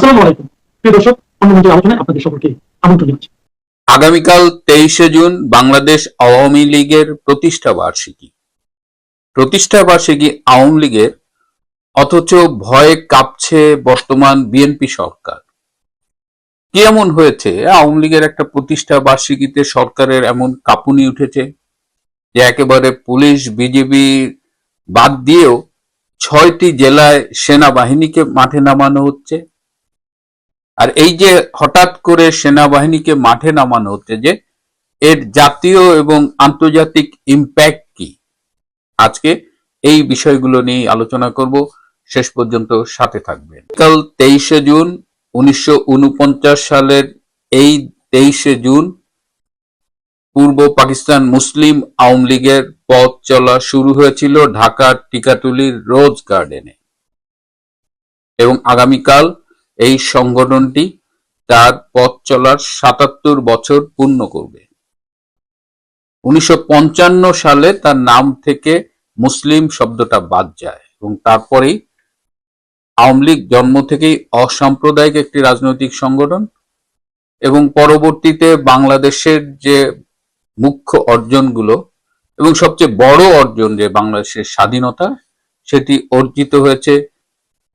আসসালামু আলাইকুম প্রিয় দর্শক, অন্যমন্ত্রী আলোচনায় আপনাদের সকলকে আমন্ত্রণ জানাচ্ছি। আগামীকাল 23শে জুন বাংলাদেশ আওয়ামী লীগের প্রতিষ্ঠা বার্ষিকী আওয়ামী লীগের, অথচ ভয়ে কাঁপছে বর্তমান বিএনপি সরকার। কি এমন হয়েছে আওয়ামী লীগের একটা প্রতিষ্ঠা বার্ষিকীতে সরকারের এমন কাঁপুনি উঠেছে যে একেবারে পুলিশ বিজিবি বাদ দিয়েও 6টি জেলায় সেনাবাহিনীকে মাঠে নামানো হচ্ছে। আর এই যে হঠাৎ করে সেনাবাহিনীকে মাঠে নামানো হচ্ছে, যে এর জাতীয় এবং আন্তর্জাতিক ইম্প্যাক্ট কি, আজকে এই বিষয়গুলো নিয়ে আলোচনা করব। শেষ পর্যন্ত সাথে থাকবেন। কাল 23শে জুন 1949 সালের এই 23শে জুন পূর্ব পাকিস্তান মুসলিম আওয়ামী লীগের পথ চলা শুরু হয়েছিল ঢাকার টিকাটুলির রোজ গার্ডেনে, এবং আগামীকাল এই সংগঠনটি তার পথ চলার 77 বছর পূর্ণ করবে। 1955 সালে তার নাম থেকে মুসলিম শব্দটা বাদ যায়, এবং তারপরেই আওয়ামী লীগ জন্ম থেকেই অসাম্প্রদায়িক একটি রাজনৈতিক সংগঠন, এবং পরবর্তীতে বাংলাদেশের যে মুখ্য অর্জনগুলো এবং সবচেয়ে বড় অর্জন যে বাংলাদেশের স্বাধীনতা, সেটি অর্জিত হয়েছে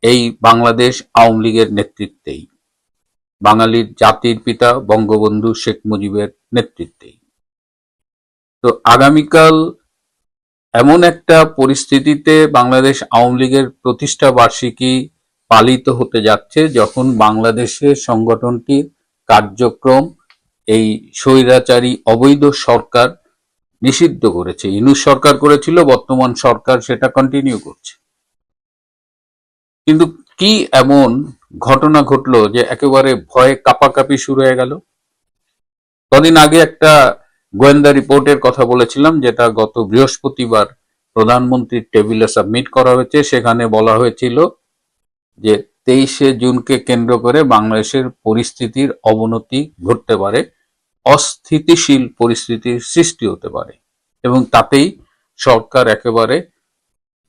এই বাংলাদেশ আওয়ামী লীগের নেতৃত্বেই, বাঙালির জাতির পিতা বঙ্গবন্ধু শেখ মুজিবের নেতৃত্বেই। তো আগামীকাল এমন একটা পরিস্থিতিতে বাংলাদেশ আওয়ামী লীগের প্রতিষ্ঠা বার্ষিকী পালিত হতে যাচ্ছে, যখন বাংলাদেশের সংগঠনটির কার্যক্রম এই স্বৈরাচারী অবৈধ সরকার নিষিদ্ধ করেছে। ইউনূস সরকার করেছিল, বর্তমান সরকার সেটা কন্টিনিউ করছে। কিন্তু কি এমন ঘটনা ঘটলো যে একেবারে ভয়ে কাঁপাকাঁপি শুরু হয়ে গেল? কদিন আগে একটা গোয়েন্দা রিপোর্টের কথা বলেছিলাম, যেটা গত বৃহস্পতিবার প্রধানমন্ত্রীর টেবিলে সাবমিট করা হয়েছে। সেখানে বলা হয়েছিল যে 23শে জুনকে কেন্দ্র করে বাংলাদেশের পরিস্থিতির অবনতি ঘটতে পারে, অস্থিতিশীল পরিস্থিতির সৃষ্টি হতে পারে, এবং তাতেই সরকার একেবারে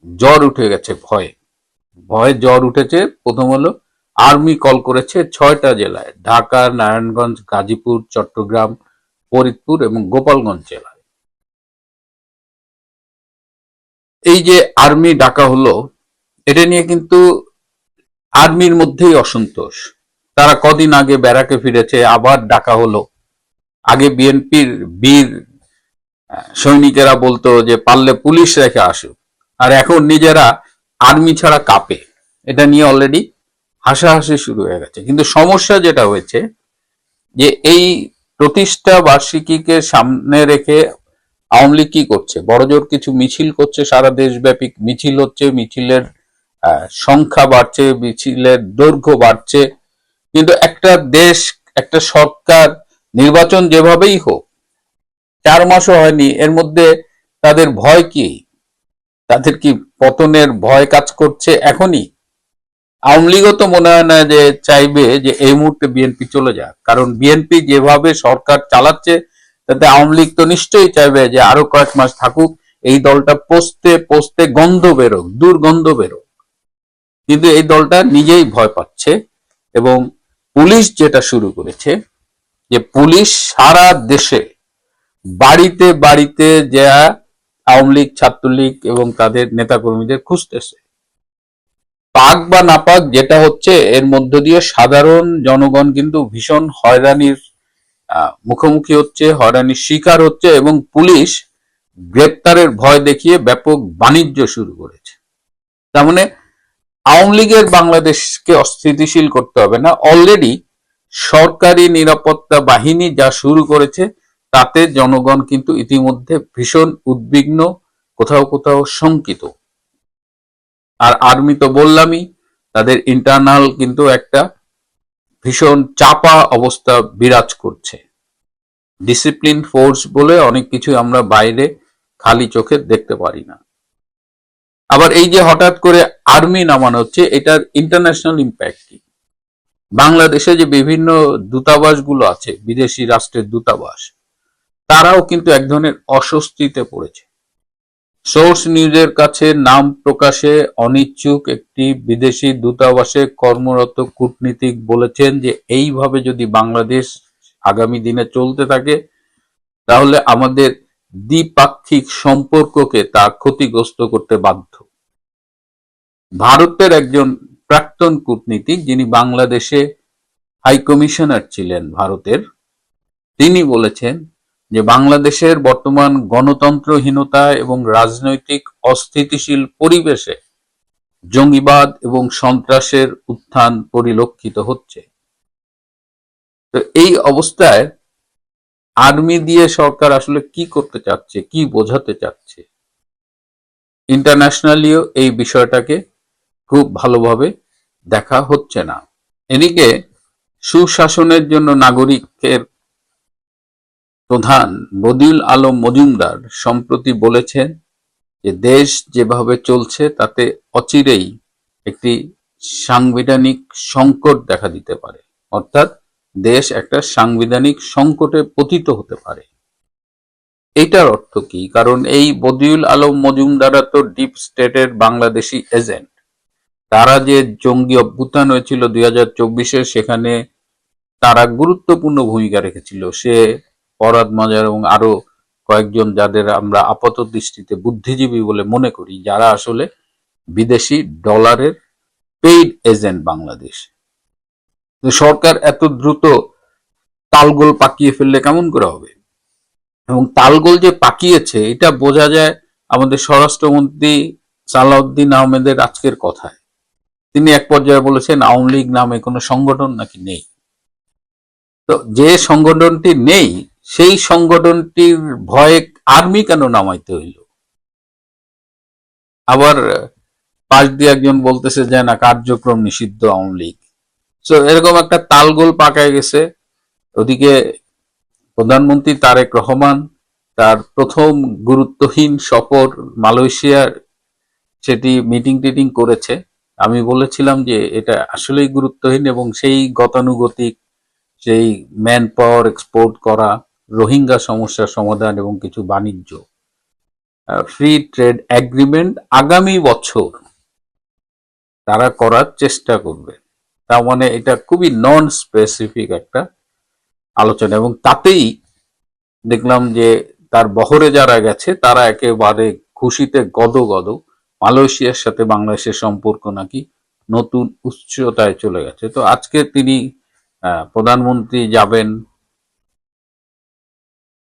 জ্বর উঠে গেছে। ভয়ে জ্বর উঠেছে। প্রথম হলো আর্মি কল করেছে 6টা জেলায়, ঢাকা, নারায়ণগঞ্জ, গাজীপুর, চট্টগ্রাম, ফরিদপুর এবং গোপালগঞ্জ জেলায়। এই যে আর্মি ডাকা হলো, এটা নিয়ে কিন্তু আর্মির মধ্যেই অসন্তোষ। তারা কদিন আগে ব্যারাকে ফিরেছে, আবার ডাকা হলো। আগে বিএনপির বীর সৈনিকেরা বলতো যে পারলে পুলিশ রেখে আসুক, আর এখন নিজেরা আর্মি ছাড়া কাঁপে। এটা নিয়ে অলরেডি হাসাহাসি শুরু হয়ে গেছে। কিন্তু সমস্যা যেটা হয়েছে, যে এই প্রতিষ্ঠা বার্ষিকীকে সামনে রেখে আওয়ামী লীগ কি করছে, বড়জোর কিছু মিছিল করছে, সারা দেশব্যাপী মিছিল হচ্ছে, মিছিলের সংখ্যা বাড়ছে, মিছিলের দৈর্ঘ্য বাড়ছে। কিন্তু একটা দেশ, একটা সরকার, নির্বাচন যেভাবেই হোক 4 মাসও হয়নি, এর মধ্যে তাদের ভয় কি? তাদের কি পতনের ভয় কাজ করছে এখনই? আওয়ামী লীগও তো মনে হয় না যে চাইবে যে এই মুহূর্তে বিএনপি চলে যাক, কারণ বিএনপি যেভাবে সরকার চালাচ্ছে তাতে আওয়ামী লীগ তো নিশ্চয়ই চাইবে যে আরো কয়েক মাস থাকুক, এই দলটা পচতে পচতে গন্ধ বেরোক, দুর্গন্ধ বেরোক। কিন্তু এই দলটা নিজেই ভয় পাচ্ছে, এবং পুলিশ যেটা শুরু করেছে, যে পুলিশ সারা দেশে বাড়িতে বাড়িতে যা আওয়ামী লীগ, ছাত্রলীগ এবং তাদের নেতাকর্মীদের খুঁজতেছে। পাক বা না পাক যেটা হচ্ছে, এর মধ্য দিয়ে সাধারণ জনগণ কিন্তু ভীষণ হয়রানির মুখোমুখি হচ্ছে, হয়রানির শিকার হচ্ছে, এবং পুলিশ গ্রেপ্তারের ভয় দেখিয়ে ব্যাপক বাণিজ্য শুরু করেছে। তার মানে আওয়ামী লীগের বাংলাদেশকে অস্থিতিশীল করতে হবে না, অলরেডি সরকারি নিরাপত্তা বাহিনী যা শুরু করেছে তাতে জনগণ কিন্তু ইতিমধ্যে ভীষণ উদ্বিগ্ন, কোথাও কোথাও শঙ্কিত। আর আর্মি তো বললামই, তাদের ইন্টারনাল কিন্তু একটা ভীষণ চাপা অবস্থা বিরাজ করছে। ডিসিপ্লিন ফোর্স বলে অনেক কিছু আমরা বাইরে খালি চোখে দেখতে পারি না। আবার এই যে হঠাৎ করে আর্মি নামানো হচ্ছে, এটার ইন্টারন্যাশনাল ইম্প্যাক্ট কি? বাংলাদেশে যে বিভিন্ন দূতাবাসগুলো আছে, বিদেশি রাষ্ট্রের দূতাবাস, তারাও কিন্তু এক ধরনের অস্বস্তিতে পড়েছে। সোর্স নিউজের কাছে নাম প্রকাশে অনিচ্ছুক একটি বিদেশি দূতাবাসে কর্মরত কূটনীতিক বলেছেন যে এইভাবে যদি বাংলাদেশ আগামী দিনে চলতে থাকে তাহলে আমাদের দ্বিপাক্ষিক সম্পর্ককে তা ক্ষতিগ্রস্ত করতে বাধ্য। ভারতের একজন প্রাক্তন কূটনীতিক যিনি বাংলাদেশে হাই কমিশনার ছিলেন ভারতের, তিনি বলেছেন যে বাংলাদেশের বর্তমান গণতন্ত্রহীনতা এবং রাজনৈতিক অস্থিতিশীল পরিবেশে জঙ্গিবাদ এবং সন্ত্রাসের উত্থান পরিলক্ষিত হচ্ছে। তো এই অবস্থায় আর্মি দিয়ে সরকার আসলে কি করতে চাচ্ছে, কি বোঝাতে চাচ্ছে, ইন্টারন্যাশনালিও এই বিষয়টাকে খুব ভালোভাবে দেখা হচ্ছে না। এদিকে সুশাসনের জন্য নাগরিকের প্রধান বদিউল আলম মজুমদার সম্প্রতি বলেছেন যে দেশ যেভাবে চলছে তাতে অচিরেই একটি সাংবিধানিক সংকট দেখা দিতে পারে, অর্থাৎ দেশ একটা সাংবিধানিক সংকটে পতিত হতে পারে। এটার অর্থ কি? কারণ এই বদিউল আলম মজুমদাররা তো ডিপ স্টেটের বাংলাদেশি এজেন্ট। তারা যে জঙ্গি অভ্যুত্থান হয়েছিল 2024-এ, সেখানে তারা গুরুত্বপূর্ণ ভূমিকা রেখেছিল। সে ফরহাদ মাজার এবং আরো কয়েকজন, যাদের আমরা আপাত দৃষ্টিতে বুদ্ধিজীবী বলে মনে করি, যারা আসলে বিদেশি ডলারের পেইড এজেন্ট বাংলাদেশ। সরকার এত দ্রুত তালগোল পাকিয়ে ফেললে কেমন করে হবে? এবং তালগোল যে পাকিয়েছে এটা বোঝা যায় আমাদের স্বরাষ্ট্রমন্ত্রী সালাউদ্দিন আহমেদের আজকের কথায়। তিনি এক পর্যায়ে বলেছেন আওয়ামী লীগ নামে কোনো সংগঠন নাকি নেই। তো যে সংগঠনটি নেই সেই সংগঠনটির ভয়ে আর্মি কেন নামাইতে হইল? আবার পাশ দিয়ে একজন বলতেছে যে না, কার্যক্রম নিষিদ্ধ আওয়ামী লীগ। তো এরকম একটা তালগোল পাকায় গেছে। ওদিকে প্রধানমন্ত্রী তারেক রহমান তার প্রথম গুরুত্বহীন সফর মালয়েশিয়ার, সেটি মিটিং টিটিং করেছে। আমি বলেছিলাম যে এটা আসলেই গুরুত্বহীন, এবং সেই গতানুগতিক সেই ম্যান পাওয়ার এক্সপোর্ট করা, রোহিঙ্গা সমস্যার সমাধান এবং কিছু বাণিজ্য ফ্রি ট্রেড এগ্রিমেন্ট আগামী বছর তারা করার চেষ্টা করবে। তার মানে এটা খুবই নন স্পেসিফিক একটা আলোচনা, এবং তাতেই দেখলাম যে তার বহরে যারা গেছে তারা একেবারে খুশিতে গদগদ। মালয়েশিয়ার সাথে বাংলাদেশের সম্পর্ক নাকি নতুন উচ্চতায় চলে গেছে। তো আজকে তিনি প্রধানমন্ত্রী যাবেন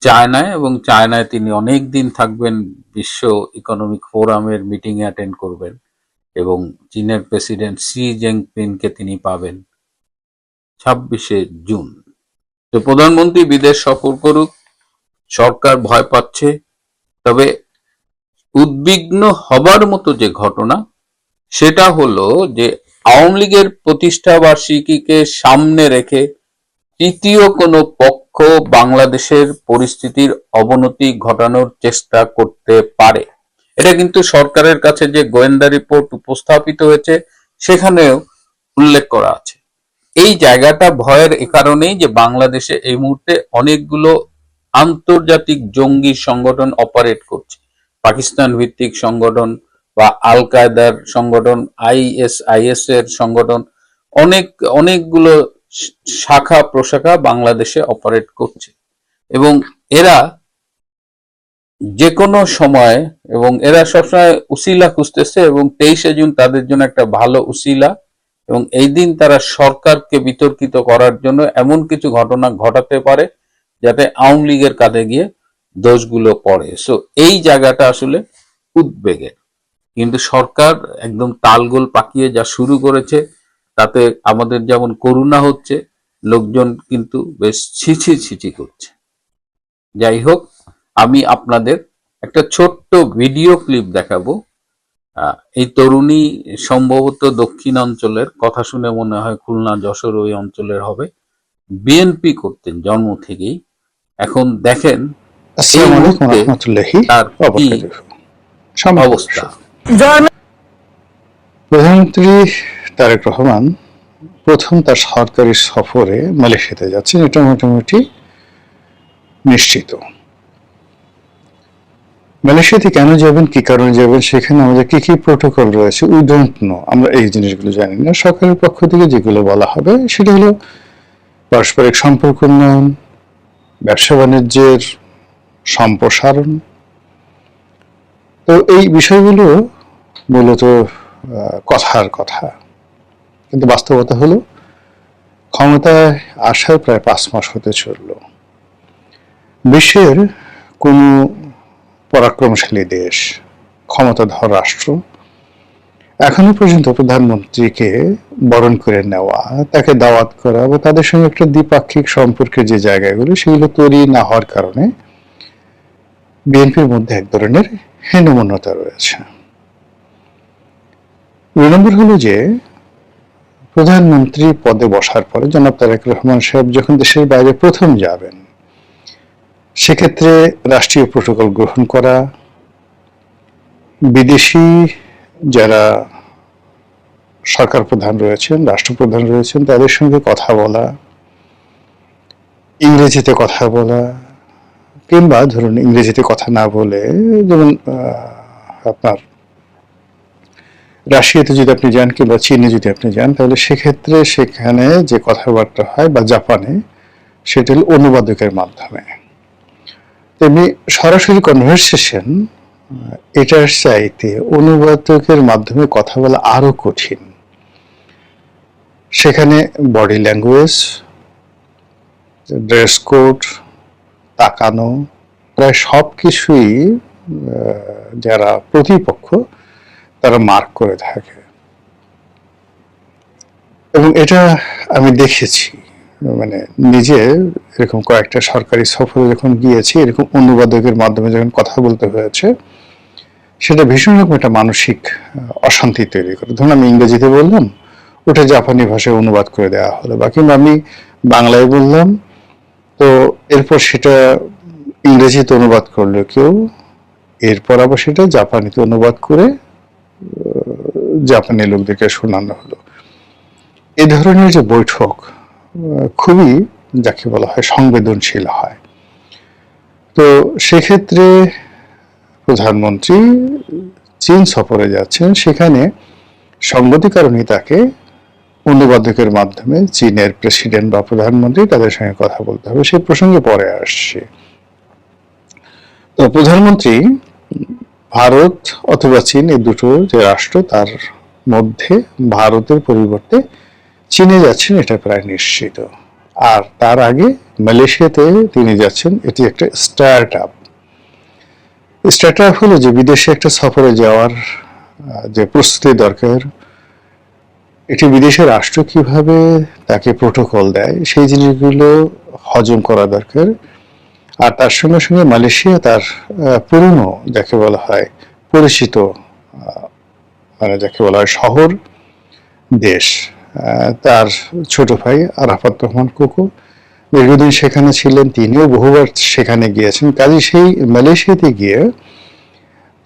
চায়নায়, এবং চায়নায় তিনি অনেক দিন থাকবেন, বিশ্ব ইকোনমিক ফোরামের মিটিং এ অ্যাটেন্ড করবেন, এবং চীনের প্রেসিডেন্ট শি জিনপিংকে তিনি পাবেন 26শে জুন। তো প্রধানমন্ত্রী বিদেশ সফর করুক, সরকার ভয় পাচ্ছে। তবে উদ্বিগ্ন হবার মতো যে ঘটনা সেটা হলো যে আওয়ামী লীগের প্রতিষ্ঠা বার্ষিকীকে সামনে রেখে তৃতীয় কোনো পক্ষ বাংলাদেশের পরিস্থিতির অবনতি ঘটানোর চেষ্টা করতে পারে। এটা কিন্তু সরকারের কাছে যে গোয়েন্দা রিপোর্ট উপস্থাপিত হয়েছে সেখানেও উল্লেখ করা আছে। এই জায়গাটা ভয়ের এ কারণেই যে বাংলাদেশে এই মুহূর্তে অনেকগুলো আন্তর্জাতিক জঙ্গি সংগঠন অপারেট করছে। পাকিস্তান ভিত্তিক সংগঠন বা আল কায়দার সংগঠন, ISIS এর সংগঠন, অনেকগুলো শাখা প্রশাখা বাংলাদেশে অপারেট করছে, এবং এরা যে কোনো সময়, এবং এরা সবসময় উসিলা খুঁজতেছে, এবং 23শে জুন তাদের জন্য একটা ভালো উসিলা, এবং এই দিন তারা সরকারকে বিতর্কিত করার জন্য এমন কিছু ঘটনা ঘটাতে পারে যাতে আওয়ামী লীগের কাঁধে গিয়ে দোষগুলো পড়ে। সো এই জায়গাটা আসলে উদ্বেগের। কিন্তু সরকার একদম তালগোল পাকিয়ে যা শুরু করেছে তাতে আমাদের যেমন করুণা হচ্ছে, লোকজন কিন্তু বেশ ছিছি ছিছি করছে। যাই হোক, আমি আপনাদের একটা ছোট্ট ভিডিও ক্লিপ দেখাবো। এই তরুণী সম্ভবত দক্ষিণ অঞ্চলের, কথা শুনে মনে হয় খুলনা যশোর ওই অঞ্চলের হবে। বিএনপি করতেন জন্ম থেকেই। এখন দেখেন আসসালামু আলাইকুম ওয়া রাহমাতুল্লাহি তার ওয়া কি বারাকাতুহু। অবস্থা। প্রধানমন্ত্রী তারেক রহমান প্রথম তার সরকারি সফরে মালয়েশিয়াতে যাচ্ছেন, এটা মোটামুটি নিশ্চিত। মালয়েশিয়াতে কেন যাবেন, কি কারণে যাবেন, সেখানে আমাদের কি কি প্রোটোকল রয়েছে, উই ডোন্ট নো, আমরা এই জিনিসগুলো জানি না। সরকারের পক্ষ থেকে যেগুলো বলা হবে সেটা হলো পারস্পরিক সম্পর্ক উন্নয়ন, ব্যবসা বাণিজ্যের সম্প্রসারণ। তো এই বিষয়গুলো মূলত কথার কথা, কিন্তু বাস্তবতা হলো ক্ষমতায় আসার প্রায় 5 মাস হতে চলল। বিশ্বের কোন পরাক্রমশালী দেশ, ক্ষমতাধর রাষ্ট্র এখনো পর্যন্ত প্রধানমন্ত্রীকে বরণ করে নেওয়া, তাকে দাওয়াত করা বা তাদের সঙ্গে একটা দ্বিপাক্ষিক সম্পর্কের যে জায়গাগুলো সেগুলো তৈরি না হওয়ার কারণে বিএনপির মধ্যে এক ধরনের হীনমন্যতা রয়েছে। 2 নম্বর হলো যে প্রধানমন্ত্রী পদে বসার পরে জনাব তারেক রহমান সাহেব যখন দেশের বাইরে প্রথম যাবেন, সেক্ষেত্রে রাষ্ট্রীয় প্রোটোকল গ্রহণ করা, বিদেশি যারা সরকার প্রধান রয়েছেন, রাষ্ট্রপ্রধান রয়েছেন, তাদের সঙ্গে কথা বলা, ইংরেজিতে কথা বলা, কিংবা ধরুন ইংরেজিতে কথা না বলে, যেমন আপনার রাশিয়াতে যদি আপনি যান কিংবা চীনে যদি আপনি যান, তাহলে সেক্ষেত্রে সেখানে যে কথাবার্তা হয়, বা জাপানে, সেটা হল অনুবাদকের মাধ্যমে। তেমনি সরাসরি কনভারসেশন এটার চাইতে অনুবাদকের মাধ্যমে কথা বলা আরো কঠিন। সেখানে বডি ল্যাঙ্গুয়েজ, ড্রেস কোড, তাকানো, প্রায় সব কিছুই যারা প্রতিপক্ষ তারা মার্ক করে থাকে। এবং এটা আমি দেখেছি, মানে নিজে এরকম কয়েকটা সরকারি সফরে যখন গিয়েছি, এরকম অনুবাদকের মাধ্যমে যখন কথা বলতে হয়েছে, সেটা ভীষণ রকম একটা মানসিক অশান্তি তৈরি করে। ধরুন আমি ইংরেজিতে বললাম, ওটা জাপানি ভাষায় অনুবাদ করে দেওয়া হলো, বা কিংবা আমি বাংলায় বললাম, তো এরপর সেটা ইংরেজিতে অনুবাদ করলো কেউ, এরপর আবার সেটা জাপানিতে অনুবাদ করে জাপানি লোকদেরকে শোনানো হলো। এই ধরনের যে বৈঠক খুবই, যাকে বলা হয়, সংবেদনশীল হয়। তো সেক্ষেত্রে প্রধানমন্ত্রী চীন সফরে যাচ্ছেন, সেখানে সঙ্গতি কারণে তাকে অনুবাদকের মাধ্যমে চীনের প্রেসিডেন্ট বা প্রধানমন্ত্রী তাদের সঙ্গে কথা বলতে হবে। সেই প্রসঙ্গে পরে আসছে। তো প্রধানমন্ত্রী ভারত অথবা চীন, এই দুটো যে রাষ্ট্র, তার মধ্যে ভারতের পরিবর্তে চীনে যাচ্ছেন, এটা প্রায় নিশ্চিত। আর তার আগে মালয়েশিয়াতে তিনি যাচ্ছেন। এটি একটা স্টার্ট আপ। হলো যে বিদেশে একটা সফরে যাওয়ার যে প্রস্তুতি দরকার, এটি বিদেশের রাষ্ট্র কিভাবে তাকে প্রোটোকল দেয় সেই জিনিসগুলো হজম করা দরকার। আর তার সঙ্গে সঙ্গে মালয়েশিয়া তার পুরনো, যাকে বলা হয় পরিচিত, মানে যাকে বলা হয় শহর দেশ, তার ছোট ভাই আরাফাত রহমান কোকো দীর্ঘদিন সেখানে ছিলেন, তিনিও বহুবার সেখানে গিয়েছেন। কাজে সেই মালয়েশিয়াতে গিয়ে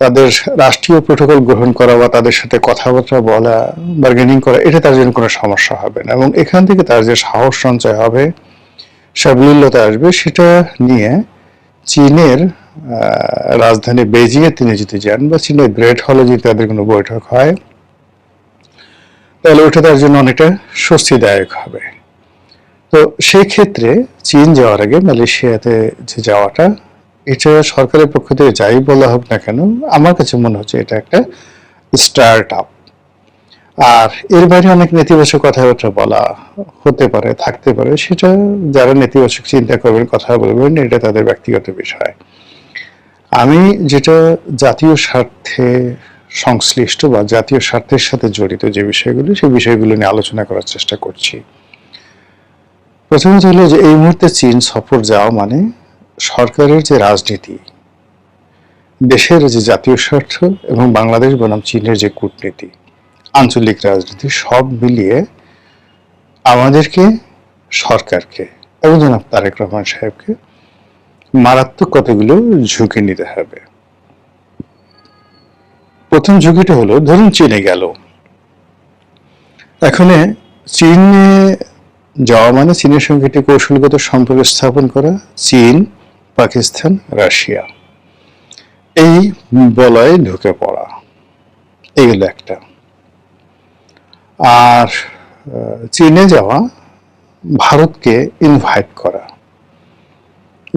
তাদের রাষ্ট্রীয় প্রোটোকল গ্রহণ করা বা তাদের সাথে কথাবার্তা বলা, বার্গেনিং করা, এটা তার জন্য কোনো সমস্যা হবে না। এবং এখান থেকে তার যে সাহস সঞ্চয় হবে, সাবলীলতা আসবে, সেটা নিয়ে চীনের রাজধানী বেজিংয়ে তিনি যদি যান, বা চীনের গ্রেট হলে যদি তাদের কোনো বৈঠক হয়, তাহলে ওটা তার জন্য অনেকটা স্বস্তিদায়ক হবে। তো সেই ক্ষেত্রে চীন যাওয়ার আগে মালয়েশিয়াতে যে যাওয়াটা, এটা সরকারের পক্ষ থেকে যাই বলা হোক না কেন, আমার কাছে মনে হচ্ছে এটা একটা স্টার্ট আপ। আর এর বাইরে অনেক নেতিবাচক কথাবার্তা বলা হতে পারে, থাকতে পারে, সেটা যারা নেতিবাচক চিন্তা করবেন, কথা বলবেন, এটা তাদের ব্যক্তিগত বিষয়। আমি যেটা জাতীয় স্বার্থে সংশ্লিষ্ট বা জাতীয় স্বার্থের সাথে জড়িত যে বিষয়গুলো, সেই বিষয়গুলো নিয়ে আলোচনা করার চেষ্টা করছি। প্রথমত হলো যে এই মুহূর্তে চীন সফর যাওয়া মানে সরকারের যে রাজনীতি, দেশের যে জাতীয় স্বার্থ এবং বাংলাদেশ বনাম চীনের যে কূটনীতি, আঞ্চলিক রাজনীতি, সব মিলিয়ে আমাদেরকে, সরকারকে এবং জনাব তারেক রহমান সাহেবকে মারাত্মক কতগুলো ঝুঁকি নিতে হবে। প্রথম ঝুঁকিটা হলো, ধরুন চীনে গেল, এখানে চীনে যাওয়া মানে চীনের সঙ্গে একটি কৌশলগত সম্পর্ক স্থাপন করা। চীন, পাকিস্তান, রাশিয়া, এই বলয়ে ঢুকে পড়া, এগুলো একটা। আর চীনে যাওয়া, ভারতকে ইনভাইট করা,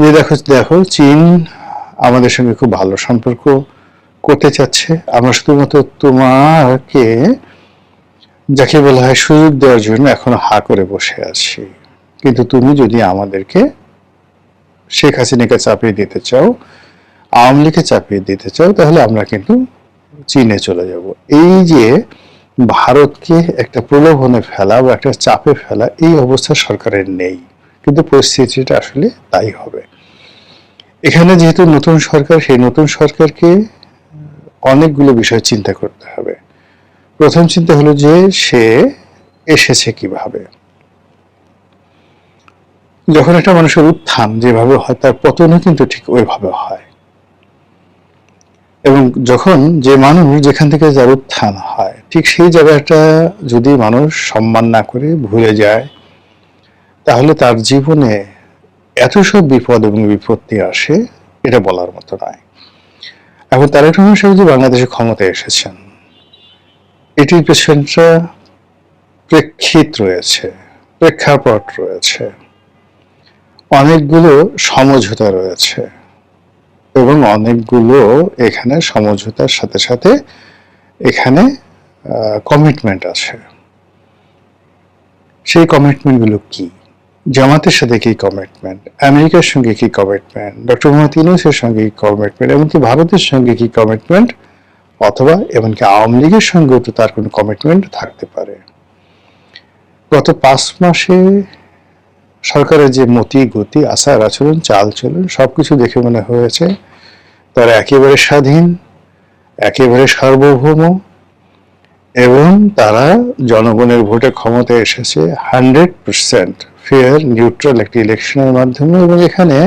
যে দেখো দেখো চীন আমাদের সঙ্গে খুব ভালো সম্পর্ক করতে চাচ্ছে, আমরা শুধুমাত্র তোমাকে যাকে বলা হয় সুযোগ দেওয়ার জন্য এখনো হা করে বসে আছি, কিন্তু তুমি যদি আমাদেরকে শেখ হাসিনাকে চাপিয়ে দিতে চাও, আওয়ামী লীগকে চাপিয়ে দিতে চাও, তাহলে আমরা কিন্তু চীনে চলে যাব। এই যে ভারতকে একটা প্রলোভনে ফেলা বা একটা চাপে ফেলা, এই অবস্থা সরকারের নেই, কিন্তু পরিস্থিতিটা আসলে তাই হবে। এখানে যেহেতু নতুন সরকার, সেই নতুন সরকারকে অনেকগুলো বিষয় চিন্তা করতে হবে। প্রথম চিন্তা হলো যে সে এসেছে কিভাবে। যখন একটা মানুষের উত্থান যেভাবে হয়, তার পতনও কিন্তু ঠিক ওইভাবে হয়। এবং যখন যে মানুষ যেখান থেকে যার উত্থান হয়, ঠিক সেই জায়গাটা যদি মানুষ সম্মান না করে ভুলে যায়, তাহলে তার জীবনে এত সব বিপদ এবং বিপত্তি আসে, এটা বলার মতো নয়। এখন তারেক রহমান সাহেব যে বাংলাদেশে ক্ষমতায় এসেছেন, এটির পেছনটা প্রেক্ষিত রয়েছে, প্রেক্ষাপট রয়েছে, অনেকগুলো সমঝোতা রয়েছে, এবং অনেকগুলো এখানে সমঝোতার সাথে সাথে এখানে কমিটমেন্ট আছে। সেই কমিটমেন্টগুলো কি? জামাতের সাথে কি কমিটমেন্ট, আমেরিকার সঙ্গে কি কমিটমেন্ট, ডক্টর মোহাম্মদ ইউনূসের সঙ্গে কি কমিটমেন্ট, এমনকি ভারতের সঙ্গে কি কমিটমেন্ট, অথবা এমনকি আওয়ামী লীগের সঙ্গেও তো তার কোনো কমিটমেন্ট থাকতে পারে। গত 5 মাসে সরকারের যে মতি গতি, আচার আচরণ, চাল চলন, সবকিছু দেখে মনে হয়েছে তারা একেবারে স্বাধীন, একেবারে সার্বভৌম, এবং তারা জনগণের ভোটে ক্ষমতায় এসেছে 100% ফেয়ার নিউট্রাল একটি ইলেকশনের মাধ্যমে, এবং এখানে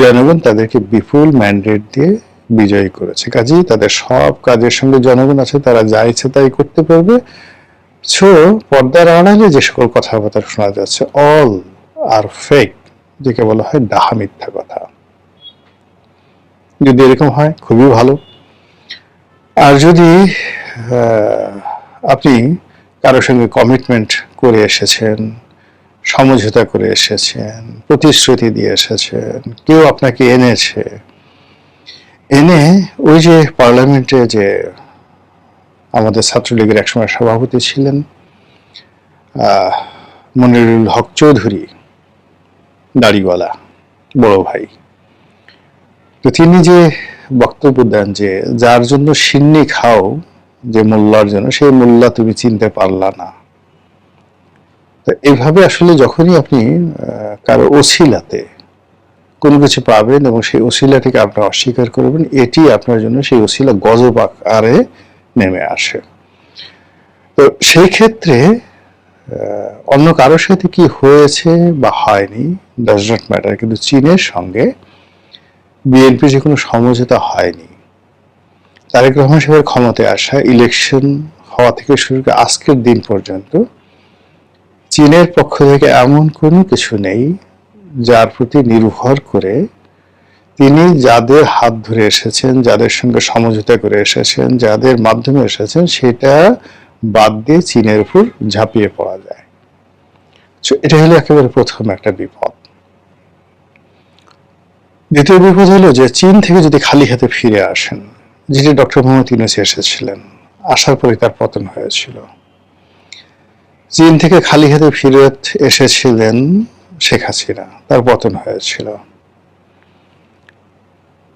জনগণ তাদেরকে বিপুল ম্যান্ডেট দিয়ে বিজয়ী করেছে। কাজেই তাদের সব কাজের সঙ্গে জনগণ আছে, তারা যা ইচ্ছে তাই করতে পারবে। সো পর্দার আড়ালে যে সকল কথাবার্তা শোনা যাচ্ছে, অল আর ফেক, যেকে বলা হয় ডাহা মিথ্যা কথা। যদি এরকম হয় খুবই ভালো। আর যদি আপনি কারোর সঙ্গে কমিটমেন্ট করে এসেছেন, সমঝোতা করে এসেছেন, প্রতিশ্রুতি দিয়ে এসেছেন, কেউ আপনাকে এনেছে, এনে ওই যে পার্লামেন্টে যে আমাদের ছাত্রলীগের একসময় সভাপতি ছিলেন মনিরুল হক চৌধুরী, দাড়িওয়ালা বড় ভাই, তো তিনি যে বক্তব্য দেন যে যার জন্য সিন্নি খাও যে মোল্লার জন্য, সেই মোল্লা তুমি চিনতে পারলা না। তো এইভাবে আসলে যখনই আপনি কারো ওসিলাতে কোনো কিছু পাবেন এবং সেই ওসিলাটিকে আপনি অস্বীকার করবেন, এটি আপনার জন্য সেই ওসিলা গজব আকারে নেমে আসে। তো সেই ক্ষেত্রে অন্য কারোর সাথে কি হয়েছে বা হয়নি ডাজ নট ম্যাটার, কিন্তু চীনের সঙ্গে বিএনপি যে কোনো সমঝোতা হয়নি। তারেক রহমান সাহেবের ক্ষমতায় আসা, ইলেকশন হওয়া থেকে শুরু করে আজকের দিন পর্যন্ত চীনের পক্ষ থেকে এমন কোনো কিছু নেই যার প্রতি নির্ভর করে তিনি যাদের হাত ধরে এসেছেন, যাদের সঙ্গে সমঝোতা করে এসেছেন, যাদের মাধ্যমে এসেছেন, সেটা বাদ দিয়ে চীনের উপর ঝাঁপিয়ে পড়া যায়। এটা হলো একেবারে প্রথম একটা বিপদ। দ্বিতীয় বিপদ হলো যে চীন থেকে যদি খালি হাতে ফিরে আসেন, যেটি ডক্টর মোহাম্মদ ইউনূস এসেছিলেন, আসার পরে তার পতন হয়েছিল। চীন থেকে খালি হাতে ফিরে এসেছিলেন শেখ হাসিনা, তার পতন হয়েছিল।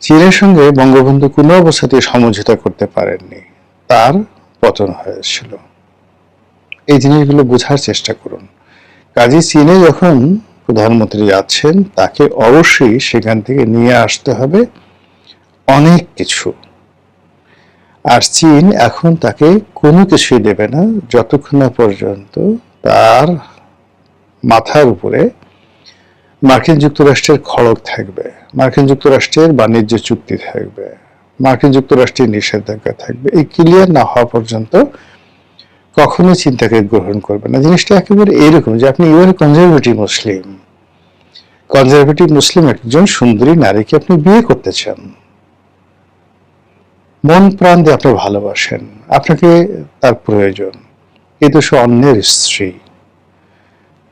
চীনের সঙ্গে বঙ্গবন্ধু কোনো অবস্থাতেই সমঝোতা করতে পারেননি, তার পতন হয়েছিল। এই জিনিসগুলো বোঝার চেষ্টা করুন। কাজী চীনে যখন প্রধানমন্ত্রী যাচ্ছেন, তাকে অবশ্যই সেখান থেকে নিয়ে আসতে হবে অনেক কিছু। আর চীন এখন তাকে কোনো কিছুই দেবে না যতক্ষণ না পর্যন্ত তার মাথার উপরে মার্কিন যুক্তরাষ্ট্রের খড়গ থাকবে, মার্কিন যুক্তরাষ্ট্রের বাণিজ্য চুক্তি থাকবে, মার্কিন যুক্তরাষ্ট্রের নিষেধাজ্ঞা থাকবে। এই ক্লিয়ার না হওয়া পর্যন্ত কখনো চিন্তাকে গ্রহণ করবে না। জিনিসটা একেবারে এইরকম যে আপনি ইউর কনজারভেটিভ মুসলিম, কনজারভেটিভ মুসলিম একজন সুন্দরী নারীকে আপনি বিয়ে করতে চান, মন প্রাণ দিয়ে আপনি ভালোবাসেন, আপনাকে তার প্রয়োজন, কিন্তু সে অন্যের স্ত্রী,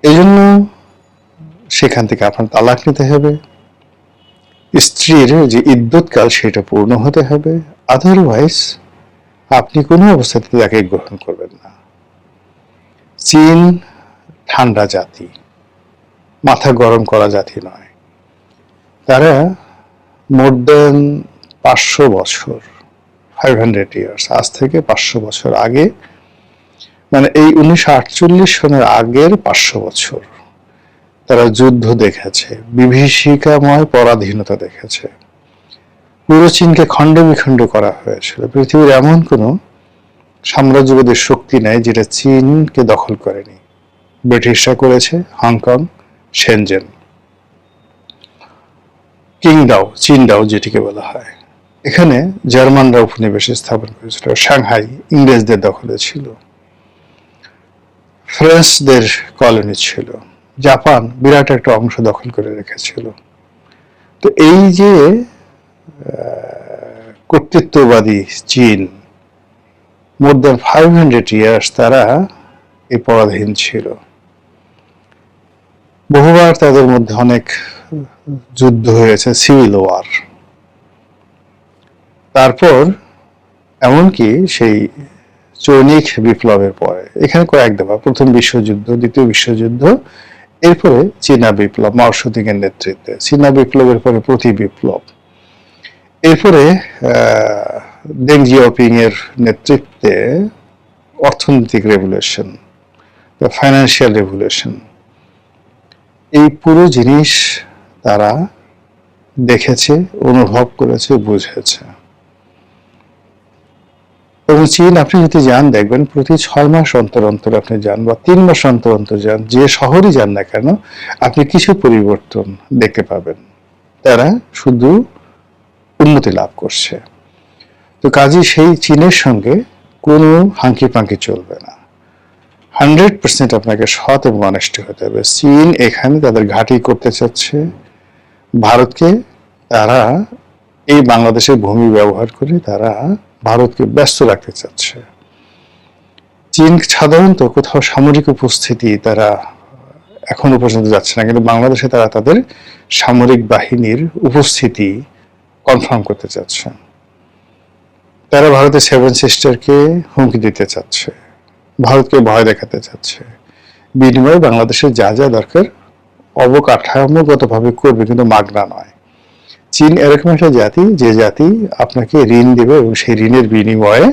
এই জন্য সেখান থেকে আপনার তালাক নিতে হবে। স্ত্রীর যে ইদ্যৎকাল সেটা পূর্ণ হতে হবে, আদারওয়াইজ আপনি কোনো অবস্থাতে তাকে গ্রহণ করবেন না। চীন ঠান্ডা জাতি, মাথা গরম করা জাতি নয়। তারা মোর দেন 500 বছর, 500 ইয়ার্স, আজ থেকে 500 বছর আগে, মানে এই 1948 সনের আগের 500 বছর তারা যুদ্ধ দেখেছে, বিভীষিকাময় পরাধীনতা দেখেছে। পুরো চীনকে খণ্ড বিখণ্ড করা হয়েছিল। পৃথিবীর এমন কোনো সাম্রাজ্যবাদী শক্তি নেই যেটা চীনকে দখল করেনি। ব্রিটিশরা করেছে হংকং, শেনজেন, কিংডাও, চীনডাও যেটিকে বলা হয়। এখানে জার্মানরা উপনিবেশ স্থাপন করেছিল। সাংহাই ইংরেজদের দখলে ছিল, ফ্রেঞ্চদের কলোনি ছিল, জাপান বিরাট একটা অংশ দখল করে রেখেছিল। তো এই যে কর্তৃত্ববাদী চীন, মোর দ্যান 500 ইয়ার্স তারা এই পরাধীন ছিল। বহুবার তাদের মধ্যে অনেক যুদ্ধ হয়েছে, সিভিল ওয়ার। তারপর এমনকি সেই চৈনিক বিপ্লবের পরে এখানে কয়েক দফা, প্রথম বিশ্বযুদ্ধ, দ্বিতীয় বিশ্বযুদ্ধ, এরপরে চীনা বিপ্লব, মাও সেতুং এর নেতৃত্বে, চীনা বিপ্লবের পরে প্রতি বিপ্লব, এরপরে দেং জিয়াওপিং এর নেতৃত্বে অর্থনৈতিক রেভলিউশন, ফাইন্যান্সিয়াল রেভলিউশন, এই পুরো জিনিস তারা দেখেছে, অনুভব করেছে, বুঝেছে। এবং চীন আপনি যদি যান দেখবেন প্রতি 6 মাস অন্তর অন্তর আপনি যান বা 3 মাস অন্তর অন্তর যান, যে শহরই যান না কেন আপনি কিছু পরিবর্তন দেখতে পাবেন। তারা শুধু উন্নতি লাভ করছে। তো কাজী সেই চীনের সঙ্গে কোনো হাঙ্কি পাঙ্কি চলবে না। 100% আপনাকে সৎ এবং অনেস্ট হতে হবে। চীন এখানে তাদের ঘাঁটি করতে চাচ্ছে। ভারতকে তারা এই বাংলাদেশের ভূমি ব্যবহার করে তারা ভারতকে ব্যস্ত রাখতে চাচ্ছে। চীন সাধারণত কোথাও সামরিক উপস্থিতি তারা এখনো পর্যন্ত যাচ্ছে না, কিন্তু বাংলাদেশে তারা তাদের সামরিক বাহিনীর উপস্থিতি কনফার্ম করতে চাচ্ছে। তারা ভারতের 7 সিস্টারকে হুমকি দিতে চাচ্ছে, ভারতকে ভয় দেখাতে চাচ্ছে। বিনিময়ে বাংলাদেশের যা যা দরকার অবকাঠামোগতভাবে করবে, কিন্তু মাগনা নয়। চীন এরকম একটা জাতি যে জাতি আপনাকে ঋণ দেবে এবং সেই ঋণের বিনিময়ে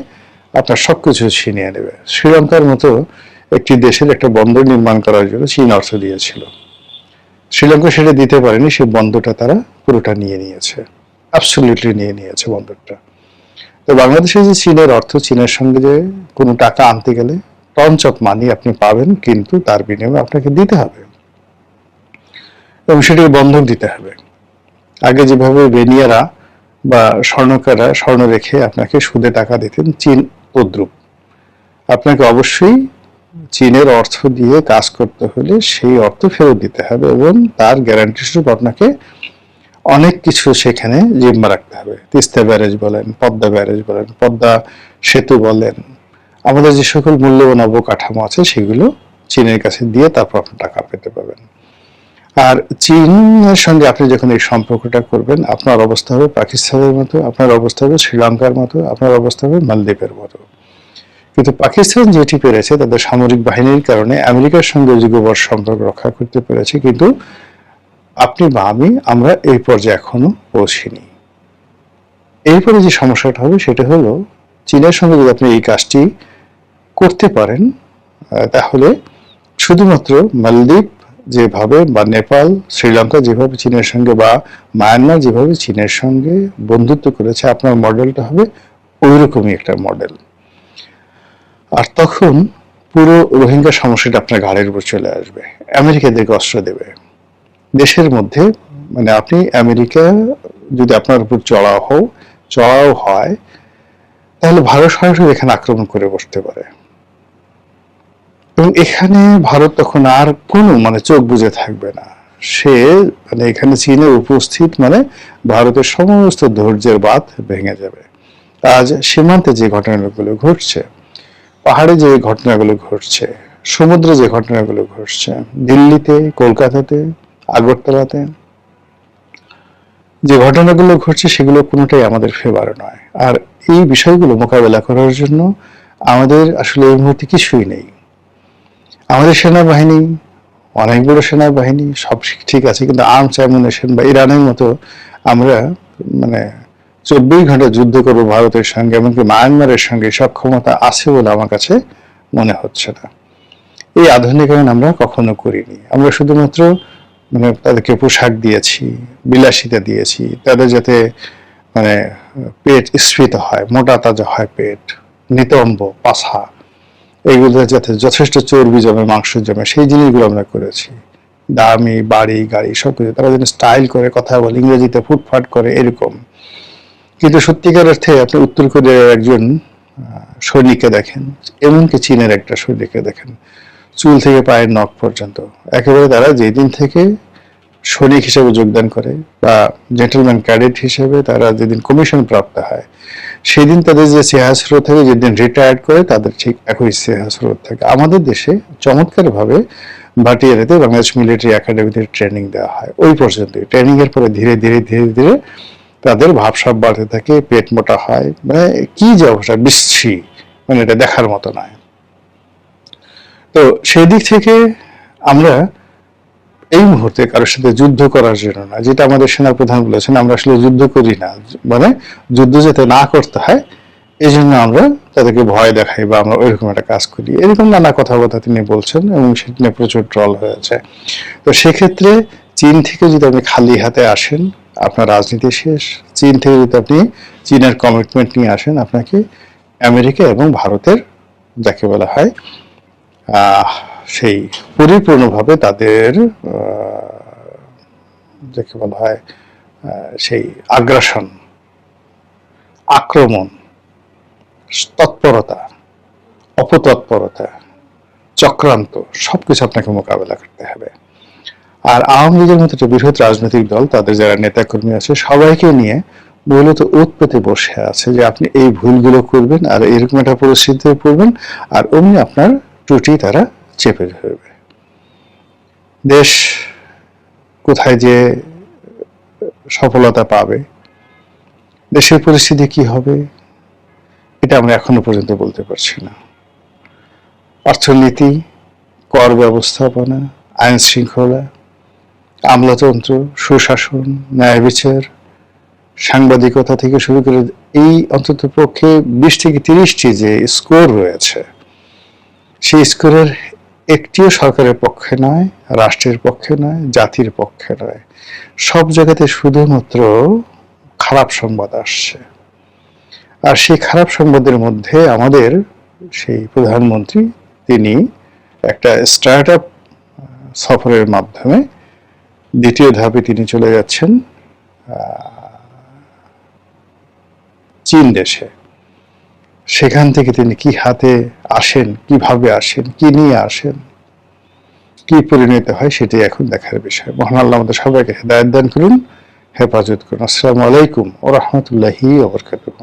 আপনার সবকিছু ছিনিয়ে নেবে। শ্রীলঙ্কার মতো একটি দেশের একটা বন্দর নির্মাণ করার জন্য চীন অর্থ দিয়েছিল, শ্রীলঙ্কা সেটা দিতে পারেনি, সেই বন্দরটা তারা পুরোটা নিয়ে নিয়েছে, অ্যাবসলিউটলি নিয়ে নিয়েছে বন্দরটা। তো বাংলাদেশে যে চীনের অর্থ, চীনের সঙ্গে যে কোনো টাকা আনতে গেলে টঞ্চ অফ মানি আপনি পাবেন, কিন্তু তার বিনিময়ে আপনাকে দিতে হবে এবং সেটাকে বন্ধক দিতে হবে। আগে যেভাবে বেনিয়ারা বা স্বর্ণকাররা স্বর্ণ রেখে আপনাকে সুদে টাকা দিতেন, চীন তদ্রূপ। আপনাকে অবশ্যই চীনের অর্থ দিয়ে কাজ করতে হলে সেই অর্থ ফেরত দিতে হবে এবং তার গ্যারান্টি স্বরূপ আপনাকে অনেক কিছু সেখানে জিম্মা রাখতে হবে। তিস্তা ব্যারেজ বলেন, পদ্মা ব্যারেজ বলেন, পদ্মা সেতু বলেন, আমাদের যে সকল মূল্যবান অবকাঠামো আছে সেগুলো চীনের কাছে দিয়ে তারপর আপনি টাকা পেতে পাবেন। আর চীনের সঙ্গে আপনি যখন এই সম্পর্কটা করবেন, আপনার অবস্থা হবে পাকিস্তানের মতো, আপনার অবস্থা হবে শ্রীলঙ্কার মতো, আপনার অবস্থা হবে মালদ্বীপের মতো। কিন্তু পাকিস্তান যেটি পেরেছে তাদের সামরিক বাহিনীর কারণে আমেরিকার সঙ্গে যুগবৎ সম্পর্ক রক্ষা করতে পেরেছে, কিন্তু আপনি বা আমরা এই পর্যায়ে এখনো পৌঁছিনি। এরপরে যে সমস্যাটা হবে সেটা হলো চীনের সঙ্গে যদি আপনি এই কাজটি করতে পারেন, তাহলে শুধুমাত্র মালদ্বীপ যেভাবে বা নেপাল, শ্রীলঙ্কা যেভাবে চীনের সঙ্গে বা মায়ানমার যেভাবে চীনের সঙ্গে বন্ধুত্ব করেছে, আপনার মডেলটা হবে ওইরকমই একটা মডেল। আর তখন পুরো রোহিঙ্গা সমস্যাটা আপনার ঘাড়ের উপর চলে আসবে। আমেরিকা এদেরকে অস্ত্র দেবে দেশের মধ্যে, মানে আপনি আমেরিকা যদি আপনার উপর চড়াও হয় তাহলে ভারত সরাসরি এখানে আক্রমণ করে বসতে পারে এবং এখানে ভারত তখন আর কোনো চোখ বুজে থাকবে না। সে এখানে চীনের উপস্থিত ভারতের সমস্ত ধৈর্যের বাঁধ ভেঙে যাবে। আজ সীমান্তে যে ঘটনাগুলো ঘটছে, পাহাড়ে যে ঘটনাগুলো ঘটছে, সমুদ্রে যে ঘটনাগুলো ঘটছে, দিল্লিতে, কলকাতাতে, আগরতলাতে যে ঘটনাগুলো ঘটছে, সেগুলো কোনোটাই আমাদের ফেভার নয়। আর এই বিষয়গুলো মোকাবেলা করার জন্য আমাদের আসলে এই মুহূর্তে কিছুই নেই। আমাদের সেনাবাহিনী অনেক বড় সেনাবাহিনী, সব ঠিক আছে, কিন্তু আর্মস অ্যামুনেশন বা ইরানের মতো আমরা মানে 24 ঘন্টা যুদ্ধ করবো ভারতের সঙ্গে, এমনকি মায়ানমারের সঙ্গে সক্ষমতা আছে বলে আমার কাছে মনে হচ্ছে না। এই আধুনিকায়ন আমরা কখনো করিনি। আমরা শুধুমাত্র মানে তাদেরকে পোশাক দিয়েছি, বিলাসিতা দিয়েছি, তাদের যাতে মানে পেট স্ফীত হয়, মোটা তাজা হয় পেট, নিতম্ব পাছা, এইগুলো যাতে যথেষ্ট চর্বি জমে, মাংস জমে, সেই জিনিসগুলো আমরা করেছি। দামি বাড়ি গাড়ি সবকিছু, তারা যেন স্টাইল করে কথা বলে, ইংরেজিতে ফুটফাট করে, এরকম। কিন্তু সত্যিকার অর্থে আপনি উত্তর কোরিয়ার একজন সৈনিককে দেখেন, এমনকি চীনের একটা সৈনিককে দেখেন, চুল থেকে পায়ের নখ পর্যন্ত একেবারে তারা যেদিন থেকে সৈনিক হিসেবে যোগদান করে বা জেন্টলম্যান ক্যাডেট হিসেবে তারা যেদিন কমিশন প্রাপ্ত হয়, সেদিন তাদের যে চেহারা স্রোত থাকে, যেদিন রিটায়ার্ড করে তাদের ঠিক একই চেহারা স্রোত থাকে। আমাদের দেশে চমৎকারভাবে ভাটিয়ারিতে বাংলাদেশ মিলিটারি একাডেমিতে ট্রেনিং দেওয়া হয়, ওই পর্যন্তই। ট্রেনিং এর পরে ধীরে ধীরে ধীরে ধীরে তাদের ভাবসাব বাড়তে থাকে, পেট মোটা হয়, মানে কি যে অবস্থা, বিশ্রী, মানে এটা দেখার মতো নয়। তো সেই দিক থেকে আমরা এই মুহূর্তে কারোর সাথে যুদ্ধ করার জন্য না, যেটা আমাদের সেনাপ্রধান বলেছেন, আমরা আসলে যুদ্ধ করি না, মানে যুদ্ধ যাতে না করতে হয় এই জন্য আমরা তাদেরকে ভয় দেখাই বা আমরা ওইরকম একটা কাজ করি, এরকম নানা কথাবার্তা তিনি বলছেন এবং সেটা নিয়ে প্রচুর ট্রল হয়েছে। তো সেক্ষেত্রে চীন থেকে যদি আপনি খালি হাতে আসেন, আপনার রাজনীতি শেষ। চীন থেকে যদি আপনি চীনের কমিটমেন্ট নিয়ে আসেন, আপনাকে আমেরিকা এবং ভারতের যাকে বলা হয় সেই পরিপূর্ণভাবে তাদের যাকে বলা হয় সেই আগ্রাসন, আক্রমণ, তৎপরতা, অপতৎপরতা, চক্রান্ত সবকিছু আপনাকে মোকাবেলা করতে হবে। আর আওয়ামী লীগের মতো একটা বৃহৎ রাজনৈতিক দল, তাদের যারা নেতাকর্মী আছে, সবাইকে নিয়ে মূলত ওত পেতে বসে আছে যে আপনি এই ভুলগুলো করবেন আর এরকম একটা পরিস্থিতিতে পড়বেন, আর অমনি আপনার ত্রুটি তারা চেপে ধরবে। দেশ কোথায় যে সফলতা পাবে, দেশের পরিস্থিতি কি হবে, এটা আমরা এখনো পর্যন্ত বলতে পারছি না। অর্থনীতি, কর ব্যবস্থাপনা, আইন শৃঙ্খলা, আমলাতন্ত্র, সুশাসন, ন্যায় বিচার, সাংবাদিকতা থেকে শুরু করে এই অন্তত পক্ষে 20 থেকে 30টি যে স্কোর রয়েছে, সেই স্কোরের একটিও সরকারের পক্ষে নয়, রাষ্ট্রের পক্ষে নয়, জাতির পক্ষে নয়। সব জায়গাতে শুধুমাত্র খারাপ সংবাদ আসছে। আর সেই খারাপ সংবাদের মধ্যে আমাদের সেই প্রধানমন্ত্রী, তিনি একটা স্টার্ট আপ সফরের মাধ্যমে দ্বিতীয় ধাপে তিনি চলে যাচ্ছেন চীন দেশে। সেখান থেকে তিনি কি হাতে আসেন, কিভাবে আসেন, কি নিয়ে আসেন, কি পরিণত হয়, সেটাই এখন দেখার বিষয়। মহান আল্লাহ আমাদের সবাইকে হেদায়েত দান করুন, হেফাজত করুন। আসসালামু আলাইকুম ওয়া রাহমাতুল্লাহি ওয়া বারাকাতুহু।